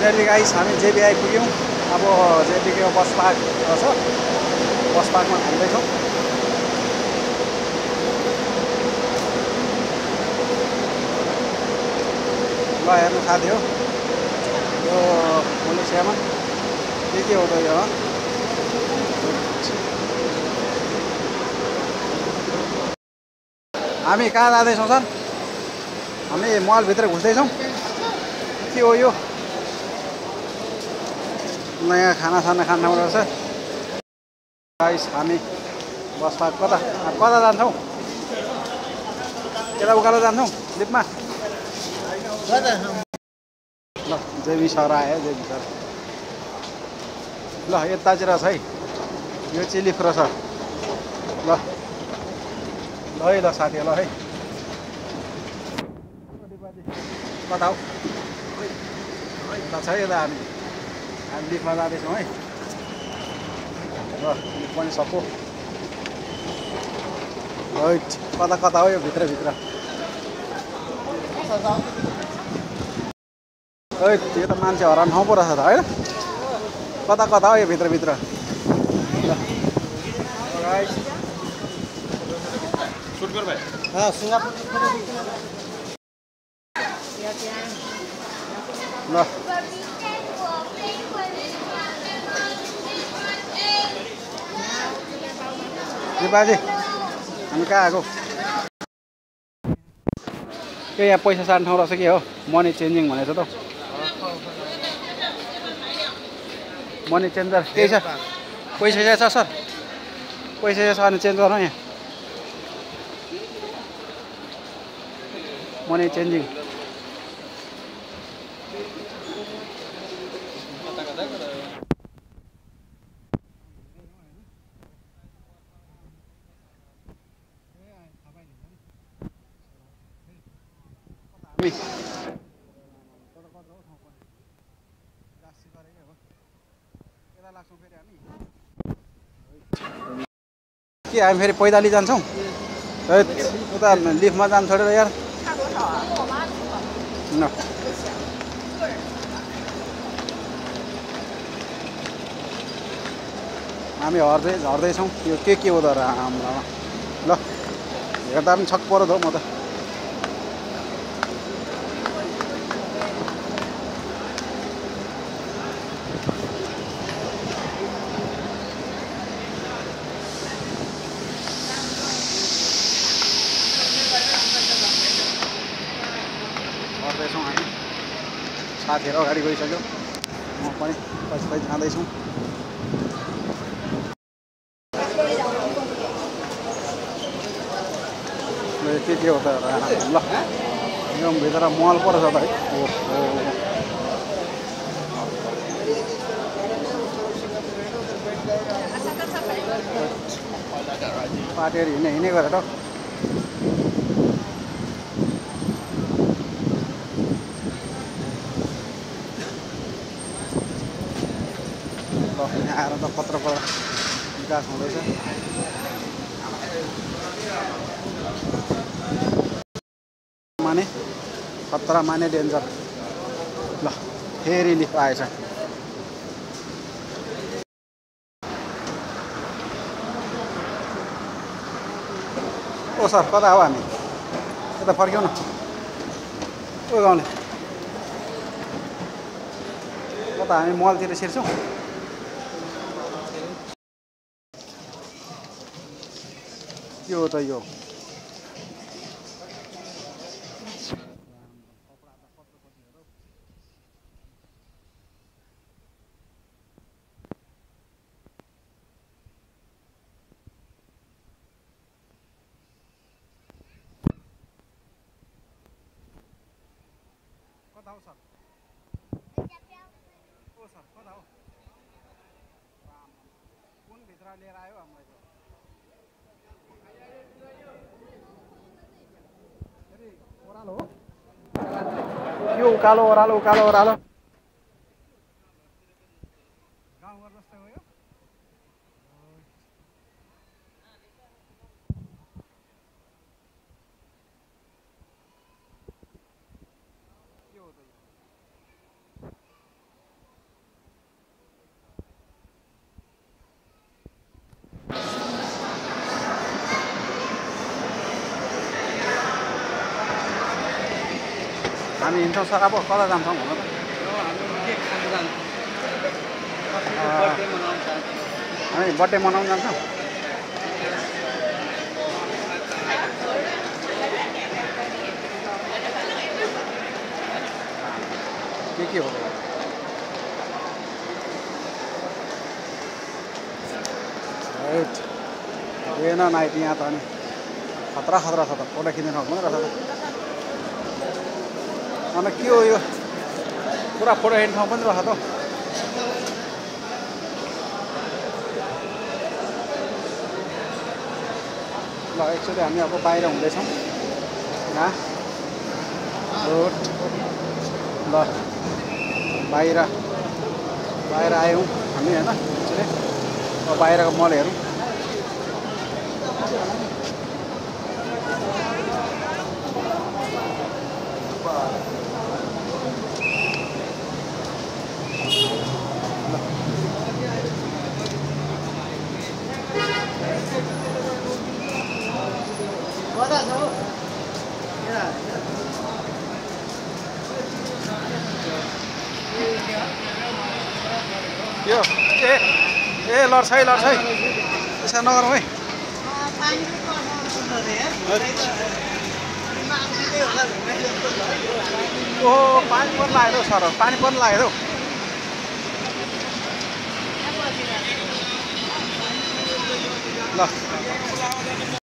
Finally guys हामी JB आइपुग्यौँ। अब जेबीको बस पार्क रहेछ, बस पार्कमा घुम्दैछौँ। ल हेर्नु साथी हो, यो मलेसियामा के हो त यो? हामी कहाँ जाँदैछौँ सर? हामी मलभित्र घुस्दैछौँ। के हो यो? नयाँ खानासाना खान ठाउँ रहेछ गाइस। हामी बस पार्क कता कता जान्छौँ? यता उकालो जान्छौँ लिपमा। ल जेबी सर आयो, जेबी सर। ल यतातिर छ है, यो चिलिफ रहेछ। ल ल है, ल साथी ल है। कता हो? यता छ यता हामी लिफमा जाँदैछौँ है। ल लिफ पनि सक्यो। कता कता हो यो भित्रभित्र? यो त मान्छे हराउने ठाउँ पो रहेछ त होइन? कता कता हो यो भित्रभित्र? ल बाजे हामी कहाँ आएको? के यहाँ पैसा सार्ने ठाउँ रहेछ के हो? मनी चेन्जिङ भनेको छ त। मनी चेन्जर केही छ? पैसा छ सर? पैसा छ भने चेन्ज गरौँ यहाँ। Money changing. के हामी फेरि पैदली जान्छौँ? उता लिफ्टमा जानु छोडेर यार। न हामी झर्दैछौँ। यो के हो त रामलामा? ल हेर्दा पनि छक परो त हो म त। झर्दैछौँ हामी, साथीहरू अगाडि गइसक्यो, म पनि पछि जाँदैछौँ। के हो त ल यो भित्र मल पो रहेछ त है। ओहो पाटेर हिँड्ने गरेर यहाँ आएर त खतराको विकास हुँदैछ। माने खतरा माने डेन्जर। ल फेरि लिफ्ट आएछ। ओ सर कता हो? हामी यता फर्क्यौँ न। ओ गाउँले कता? हामी मलतिर छिर्छौँ। के हो त यो? कता हो सर? ओ सर कता हो? कुन भित्र लिएर आयो हामीलाई? ओह्रालो हो यो? उकालो ओह्रालो, उकालो ओह्रालो गाउँघर जस्तै हो यो। के हो त यो? हामी हिँड्छौँ सर अब कता जान्छौँ भन त हामी बर्थडे मनाउन जान्छौँ के हो हेर्न नाइट यहाँ त अनि खतरा खतरा छ त फोटो खिच्न सक्नु रहेछ त अन्त के हो यो पुरा फोटो हेर्ने ठाउँ पनि रहेछ त ल एक्चुअली हामी अब बाहिर हुँदैछौँ यहाँ ल बाहिर आयौँ हामी होइन एक्चुअली अब बाहिरको मल हेरौँ यो ए लड्छ है त्यसो नगरौँ है ओहो पानी पनि लाग्यो सर पानी पनि लाग्यो ल